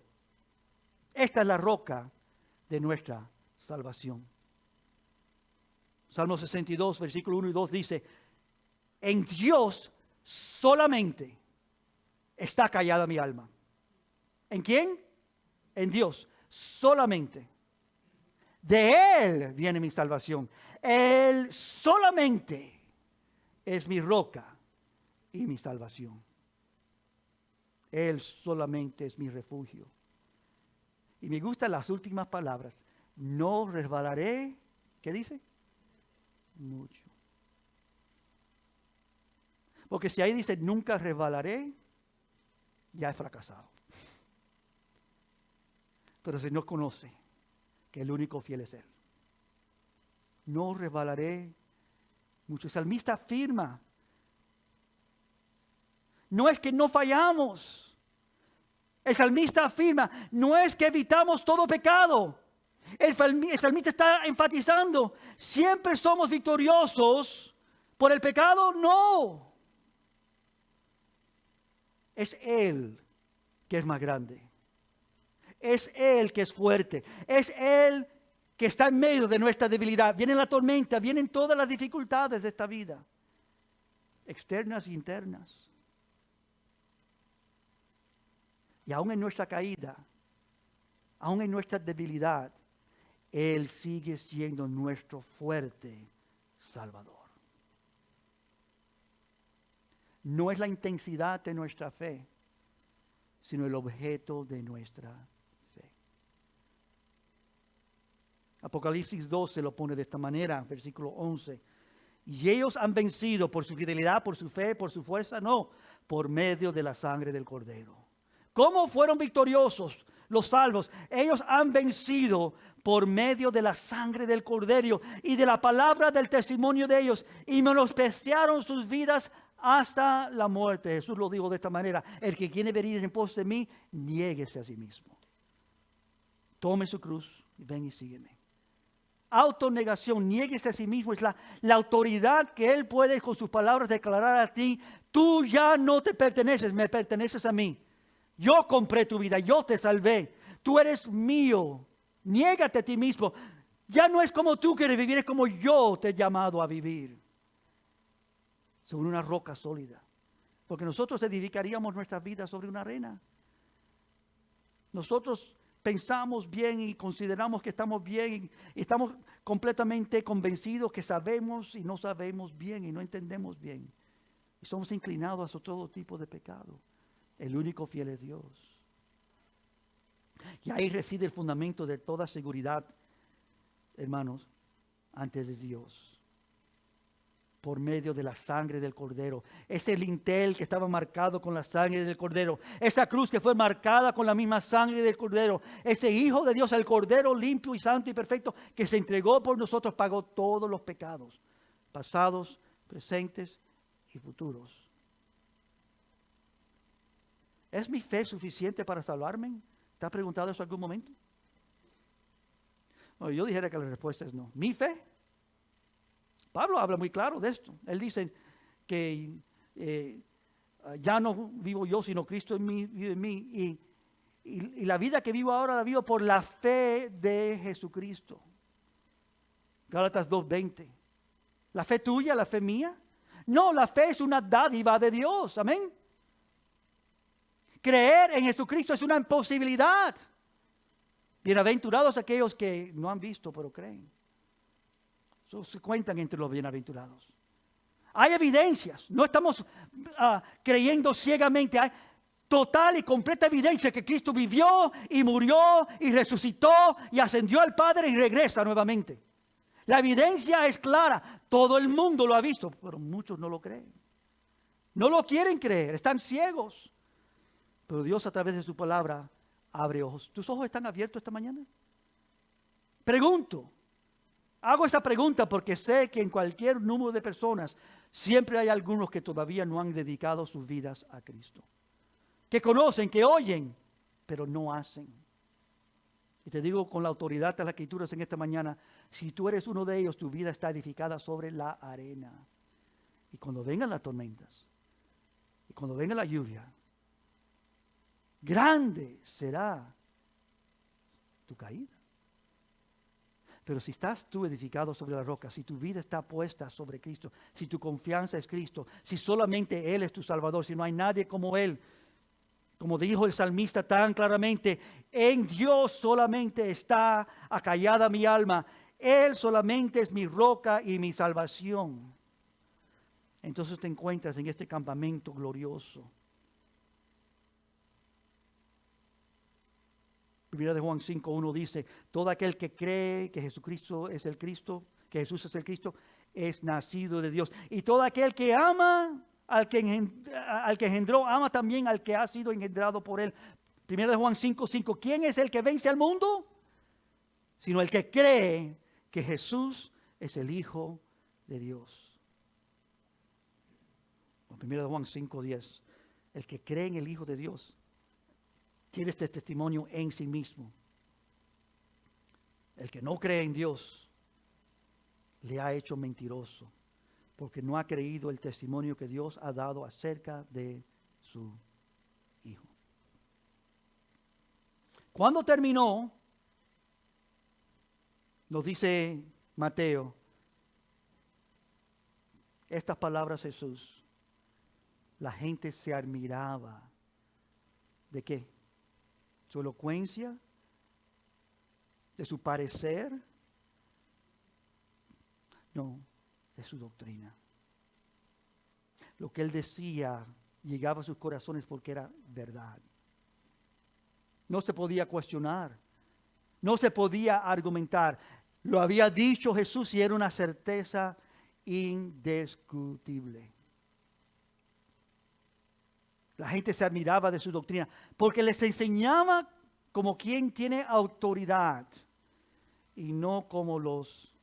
Esta es la roca de nuestra salvación. Salmo 62, versículo 1 y 2 dice: en Dios solamente está callada mi alma. ¿En quién? En Dios solamente. De Él viene mi salvación. Él solamente es mi roca y mi salvación. Él solamente es mi refugio. Y me gustan las últimas palabras. No resbalaré. ¿Qué dice? Mucho. Porque si ahí dice nunca resbalaré, ya he fracasado. Pero si no conoce que el único fiel es Él. No resbalaré mucho. El salmista afirma: no es que no fallamos. El salmista afirma: no es que evitamos todo pecado. El salmista está enfatizando, ¿siempre somos victoriosos por el pecado? No. Es Él que es más grande. Es Él que es fuerte. Es Él que está en medio de nuestra debilidad. Viene la tormenta, vienen todas las dificultades de esta vida, externas e internas. Y aún en nuestra caída, aún en nuestra debilidad, Él sigue siendo nuestro fuerte Salvador. No es la intensidad de nuestra fe, sino el objeto de nuestra fe. Apocalipsis 12 lo pone de esta manera, versículo 11. Y ellos han vencido por su fidelidad, por su fe, por su fuerza, no, por medio de la sangre del Cordero. ¿Cómo fueron victoriosos los salvos? Ellos han vencido por medio de la sangre del Cordero y de la palabra del testimonio de ellos, y menospreciaron sus vidas hasta la muerte. Jesús lo dijo de esta manera: el que quiere venir en pos de mí, niéguese a sí mismo. Tome su cruz y ven y sígueme. Autonegación, niéguese a sí mismo, es la autoridad que Él puede con sus palabras declarar a ti: tú ya no te perteneces, me perteneces a mí. Yo compré tu vida, yo te salvé, tú eres mío. Niégate a ti mismo. Ya no es como tú quieres vivir, es como yo te he llamado a vivir. Sobre una roca sólida. Porque nosotros edificaríamos nuestras vidas sobre una arena. Nosotros pensamos bien y consideramos que estamos bien y estamos completamente convencidos que sabemos y no sabemos bien y no entendemos bien. Y somos inclinados a todo tipo de pecado. El único fiel es Dios. Y ahí reside el fundamento de toda seguridad, hermanos, ante Dios. Por medio de la sangre del Cordero. Ese lintel que estaba marcado con la sangre del Cordero. Esa cruz que fue marcada con la misma sangre del Cordero. Ese Hijo de Dios, el Cordero limpio y santo y perfecto, que se entregó por nosotros, pagó todos los pecados, pasados, presentes y futuros. ¿Es mi fe suficiente para salvarme? ¿Te has preguntado eso en algún momento? Bueno, yo dijera que la respuesta es no. ¿Mi fe? Pablo habla muy claro de esto. Él dice que ya no vivo yo, sino Cristo en mí, vive en mí. Y la vida que vivo ahora la vivo por la fe de Jesucristo. Gálatas 2:20. ¿La fe tuya, la fe mía? No, la fe es una dádiva de Dios. Amén. Creer en Jesucristo es una imposibilidad. Bienaventurados aquellos que no han visto, pero creen. Eso se cuentan entre los bienaventurados. Hay evidencias. No estamos creyendo ciegamente. Hay total y completa evidencia que Cristo vivió y murió y resucitó y ascendió al Padre y regresa nuevamente. La evidencia es clara. Todo el mundo lo ha visto, pero muchos no lo creen. No lo quieren creer. Están ciegos. Pero Dios, a través de su palabra, abre ojos. ¿Tus ojos están abiertos esta mañana? Pregunto. Hago esta pregunta porque sé que en cualquier número de personas siempre hay algunos que todavía no han dedicado sus vidas a Cristo. Que conocen, que oyen, pero no hacen. Y te digo con la autoridad de las Escrituras en esta mañana, si tú eres uno de ellos, tu vida está edificada sobre la arena. Y cuando vengan las tormentas, y cuando venga la lluvia, grande será tu caída. Pero si estás tú edificado sobre la roca, si tu vida está puesta sobre Cristo, si tu confianza es Cristo, si solamente Él es tu Salvador, si no hay nadie como Él, como dijo el salmista tan claramente, en Dios solamente está acallada mi alma, Él solamente es mi roca y mi salvación. Entonces te encuentras en este campamento glorioso. Primera de Juan 5:1 dice: todo aquel que cree que Jesucristo es el Cristo, que Jesús es el Cristo, es nacido de Dios. Y todo aquel que ama al que engendró, ama también al que ha sido engendrado por él. Primera de Juan 5:5. ¿Quién es el que vence al mundo? Sino el que cree que Jesús es el Hijo de Dios. Primera de Juan 5:10. El que cree en el Hijo de Dios tiene este testimonio en sí mismo. El que no cree en Dios le ha hecho mentiroso, porque no ha creído el testimonio que Dios ha dado acerca de su Hijo. Cuando terminó, nos dice Mateo, estas palabras Jesús, la gente se admiraba. ¿De qué? Su elocuencia, de su parecer, no, de su doctrina. Lo que él decía llegaba a sus corazones porque era verdad. No se podía cuestionar, no se podía argumentar. Lo había dicho Jesús y era una certeza indiscutible. La gente se admiraba de su doctrina porque les enseñaba como quien tiene autoridad y no como los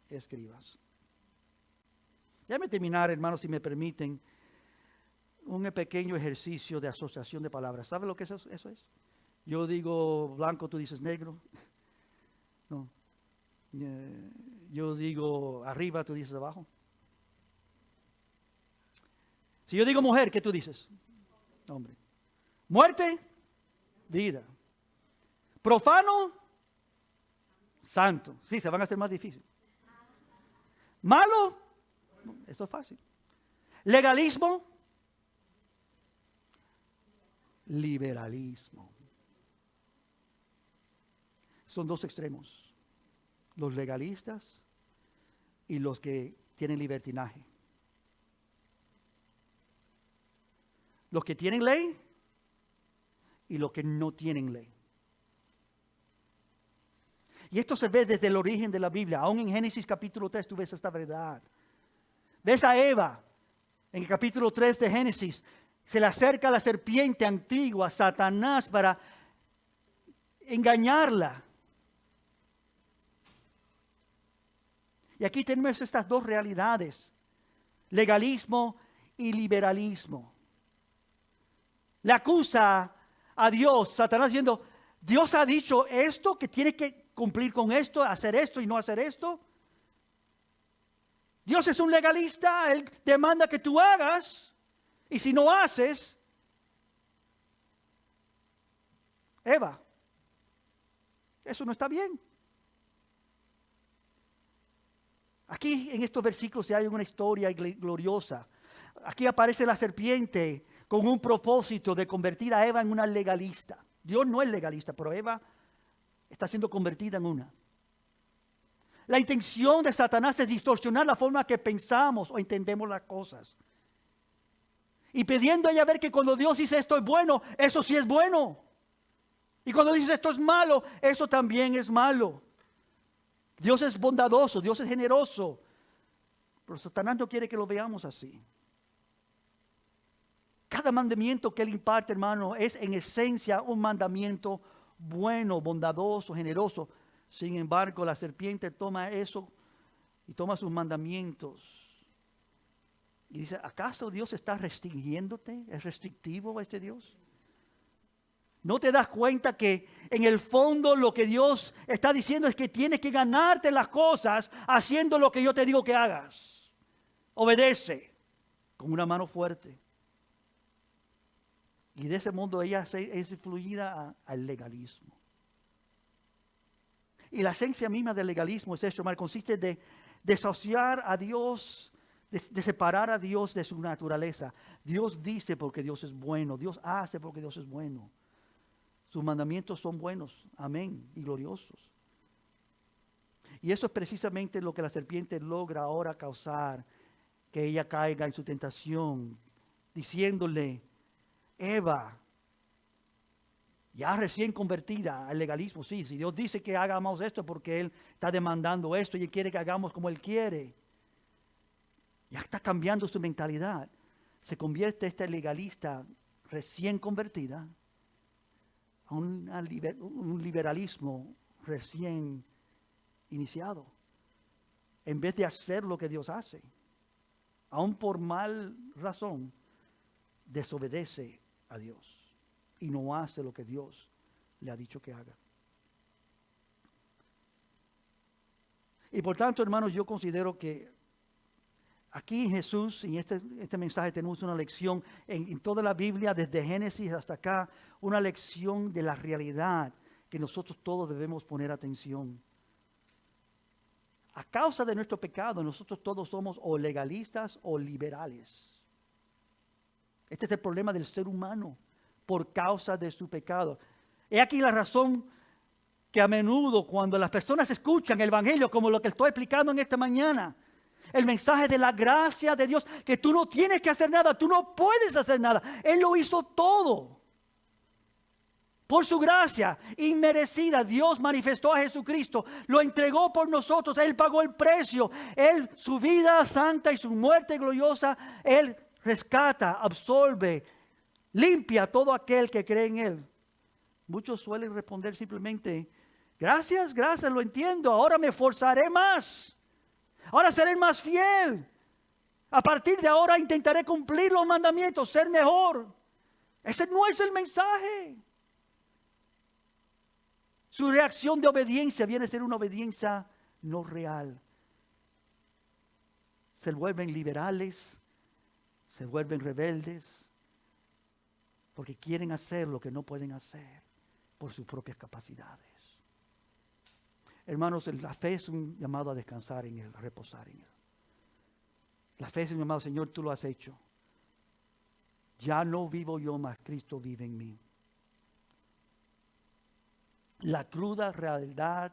escribas. Déjame terminar, hermanos, si me permiten, un pequeño ejercicio de asociación de palabras. ¿Sabe lo que eso es? Yo digo blanco, tú dices negro. No. Yo digo arriba, tú dices abajo. Si yo digo mujer, ¿qué tú dices? Hombre. Muerte, vida. Profano, santo. Sí, se van a hacer más difíciles. Malo, esto es fácil. Legalismo, liberalismo. Son dos extremos. Los legalistas y los que tienen libertinaje. Los que tienen ley y los que no tienen ley. Y esto se ve desde el origen de la Biblia. Aún en Génesis capítulo 3 tú ves esta verdad. Ves a Eva en el capítulo 3 de Génesis. Se le acerca a la serpiente antigua, Satanás, para engañarla. Y aquí tenemos estas dos realidades. Legalismo y liberalismo. Le acusa a Dios, Satanás, diciendo, Dios ha dicho esto, que tiene que cumplir con esto, hacer esto y no hacer esto. Dios es un legalista, Él demanda que tú hagas, y si no haces, Eva, eso no está bien. Aquí en estos versículos hay una historia gloriosa. Aquí aparece la serpiente con un propósito de convertir a Eva en una legalista. Dios no es legalista, pero Eva está siendo convertida en una. La intención de Satanás es distorsionar la forma que pensamos o entendemos las cosas. Y pidiendo a ella ver que cuando Dios dice esto es bueno, eso sí es bueno. Y cuando dice esto es malo, eso también es malo. Dios es bondadoso, Dios es generoso. Pero Satanás no quiere que lo veamos así. Cada mandamiento que Él imparte, hermano, es en esencia un mandamiento bueno, bondadoso, generoso. Sin embargo, la serpiente toma eso y toma sus mandamientos. Y dice, ¿acaso Dios está restringiéndote? ¿Es restrictivo este Dios? ¿No te das cuenta que en el fondo lo que Dios está diciendo es que tienes que ganarte las cosas haciendo lo que yo te digo que hagas? Obedece con una mano fuerte. Y de ese mundo ella es influida al legalismo. Y la esencia misma del legalismo es esto, hermano, consiste de desasociar a Dios, de separar a Dios de su naturaleza. Dios dice porque Dios es bueno, Dios hace porque Dios es bueno. Sus mandamientos son buenos, amén, y gloriosos. Y eso es precisamente lo que la serpiente logra ahora causar, que ella caiga en su tentación, diciéndole, Eva, ya recién convertida al legalismo, sí, si Dios dice que hagamos esto porque Él está demandando esto y Él quiere que hagamos como Él quiere. Ya está cambiando su mentalidad. Se convierte esta legalista recién convertida a un liberalismo recién iniciado. En vez de hacer lo que Dios hace, aún por mal razón, desobedece a Dios y no hace lo que Dios le ha dicho que haga. Y por tanto, hermanos, yo considero que aquí en Jesús, en este mensaje, tenemos una lección en toda la Biblia, desde Génesis hasta acá, una lección de la realidad que nosotros todos debemos poner atención. A causa de nuestro pecado, nosotros todos somos o legalistas o liberales. Este es el problema del ser humano por causa de su pecado. He aquí la razón que a menudo cuando las personas escuchan el Evangelio, como lo que estoy explicando en esta mañana, el mensaje de la gracia de Dios, que tú no tienes que hacer nada, tú no puedes hacer nada. Él lo hizo todo. Por su gracia inmerecida, Dios manifestó a Jesucristo, lo entregó por nosotros, Él pagó el precio, Él, su vida santa y su muerte gloriosa, Él rescata, absorbe, limpia a todo aquel que cree en Él. Muchos suelen responder simplemente, gracias, gracias, lo entiendo, ahora me esforzaré más, ahora seré más fiel, a partir de ahora intentaré cumplir los mandamientos, ser mejor. Ese no es el mensaje. Su reacción de obediencia viene a ser una obediencia no real. Se vuelven liberales, se vuelven rebeldes, porque quieren hacer lo que no pueden hacer por sus propias capacidades. Hermanos, la fe es un llamado a descansar en Él, a reposar en Él. La fe es un llamado, Señor, tú lo has hecho. Ya no vivo yo, mas Cristo vive en mí. La cruda realidad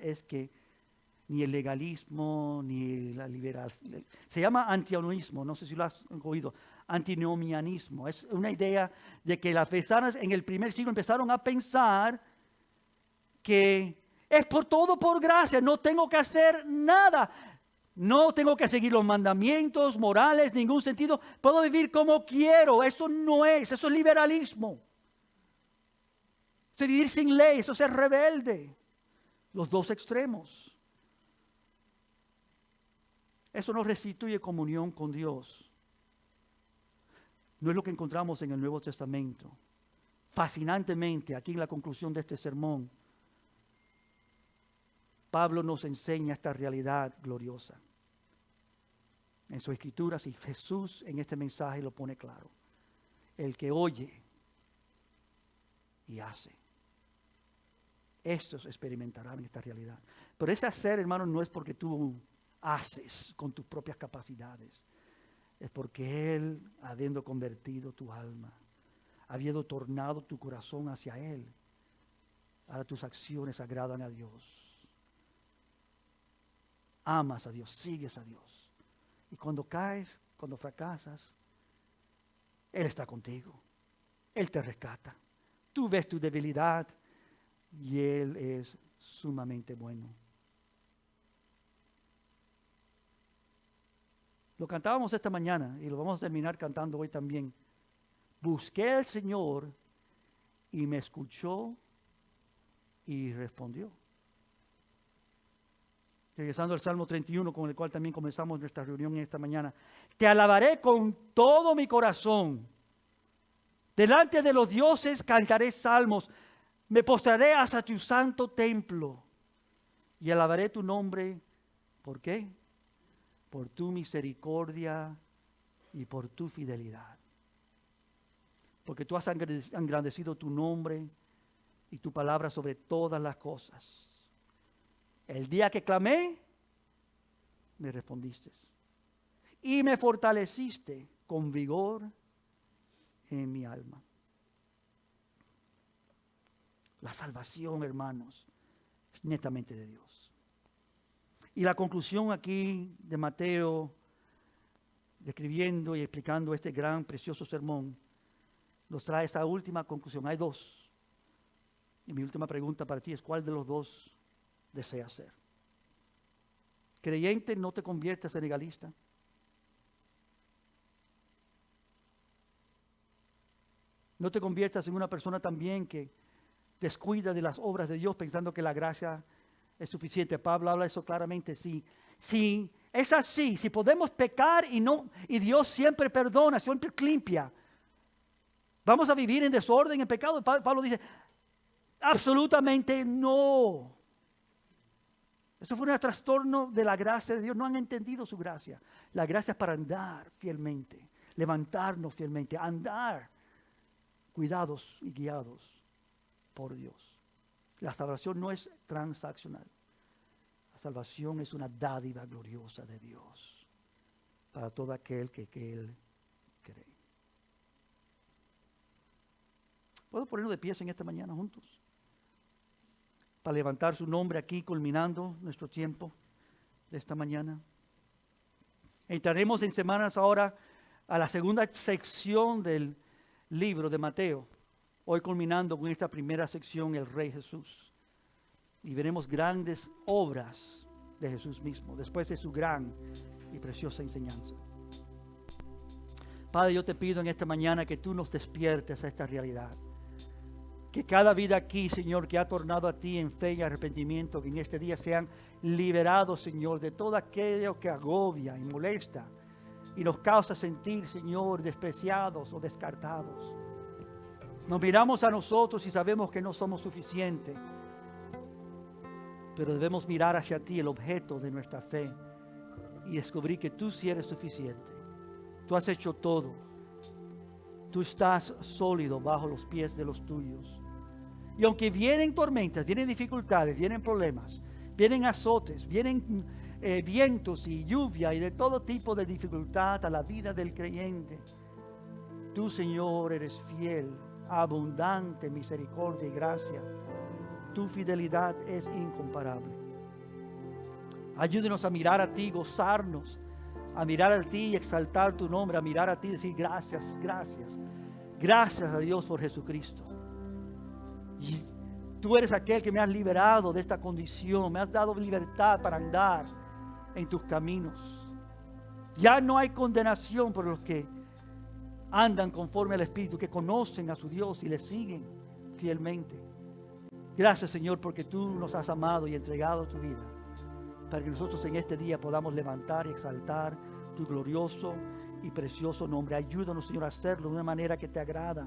es que ni el legalismo, ni la liberación, se llama antinomianismo, no sé si lo has oído, antinomianismo. Es una idea de que las personas en el primer siglo empezaron a pensar que es por todo por gracia, no tengo que hacer nada, no tengo que seguir los mandamientos morales, ningún sentido, puedo vivir como quiero. Eso no es, eso es liberalismo. Eso es vivir sin ley, eso es ser rebelde. Los dos extremos. Eso no restituye comunión con Dios. No es lo que encontramos en el Nuevo Testamento. Fascinantemente, aquí en la conclusión de este sermón, Pablo nos enseña esta realidad gloriosa. En sus escrituras, y Jesús en este mensaje lo pone claro. El que oye y hace, estos experimentarán esta realidad. Pero ese hacer, hermano, no es porque tú haces con tus propias capacidades. Es porque Él, habiendo convertido tu alma, habiendo tornado tu corazón hacia Él, ahora tus acciones agradan a Dios. Amas a Dios, sigues a Dios. Y cuando caes, cuando fracasas, Él está contigo. Él te rescata. Tú ves tu debilidad y Él es sumamente bueno. Lo cantábamos esta mañana y lo vamos a terminar cantando hoy también. Busqué al Señor y me escuchó y respondió. Regresando al Salmo 31, con el cual también comenzamos nuestra reunión esta mañana. Te alabaré con todo mi corazón. Delante de los dioses cantaré salmos. Me postraré hasta tu santo templo y alabaré tu nombre. ¿Por qué? Por tu misericordia y por tu fidelidad. Porque tú has engrandecido tu nombre y tu palabra sobre todas las cosas. El día que clamé, me respondiste. Y me fortaleciste con vigor en mi alma. La salvación, hermanos, es netamente de Dios. Y la conclusión aquí de Mateo, describiendo y explicando este gran, precioso sermón, nos trae esta última conclusión. Hay dos. Y mi última pregunta para ti es, ¿cuál de los dos deseas ser? Creyente, no te conviertas en legalista. No te conviertas en una persona también que descuida de las obras de Dios pensando que la gracia es suficiente. Pablo habla eso claramente. Si es así, si podemos pecar y Dios siempre perdona, siempre limpia, ¿vamos a vivir en desorden, en pecado? Pablo dice, absolutamente no. Eso fue un trastorno de la gracia de Dios. No han entendido su gracia. La gracia es para andar fielmente, levantarnos fielmente, andar cuidados y guiados por Dios. La salvación no es transaccional. La salvación es una dádiva gloriosa de Dios para todo aquel que Él cree. ¿Puedo ponernos de pies en esta mañana juntos? Para levantar su nombre aquí, culminando nuestro tiempo de esta mañana. Entraremos en semanas ahora a la segunda sección del libro de Mateo. Hoy culminando con esta primera sección, el Rey Jesús. Y veremos grandes obras de Jesús mismo, después de su gran y preciosa enseñanza. Padre, yo te pido en esta mañana que tú nos despiertes a esta realidad. Que cada vida aquí, Señor, que ha tornado a ti en fe y arrepentimiento, que en este día sean liberados, Señor, de todo aquello que agobia y molesta y nos causa sentir, Señor, despreciados o descartados. Nos miramos a nosotros y sabemos que no somos suficientes, pero debemos mirar hacia ti, el objeto de nuestra fe, y descubrir que tú sí eres suficiente. Tú has hecho todo. Tú estás sólido bajo los pies de los tuyos. Y aunque vienen tormentas, vienen dificultades, vienen problemas, vienen azotes, vienen vientos y lluvia y de todo tipo de dificultad a la vida del creyente, tú, Señor, eres fiel, abundante misericordia y gracia. Tu fidelidad es incomparable. Ayúdenos a mirar a ti, gozarnos, a mirar a ti y exaltar tu nombre, a mirar a ti y decir gracias, gracias. Gracias a Dios por Jesucristo. Y tú eres aquel que me has liberado de esta condición, me has dado libertad para andar en tus caminos. Ya no hay condenación por los que andan conforme al Espíritu, que conocen a su Dios y le siguen fielmente. Gracias, Señor, porque tú nos has amado y entregado tu vida, para que nosotros en este día podamos levantar y exaltar tu glorioso y precioso nombre. Ayúdanos, Señor, a hacerlo de una manera que te agrada.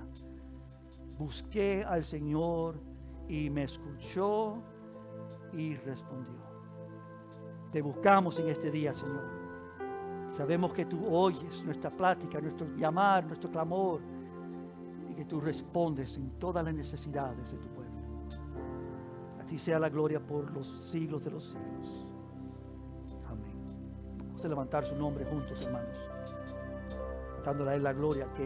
Busqué al Señor y me escuchó y respondió. Te buscamos en este día, Señor. Sabemos que tú oyes nuestra plática, nuestro llamar, nuestro clamor, y que tú respondes en todas las necesidades de tu pueblo. Así sea la gloria por los siglos de los siglos. Amén. Vamos a levantar su nombre juntos, hermanos, dándole a Él la gloria que es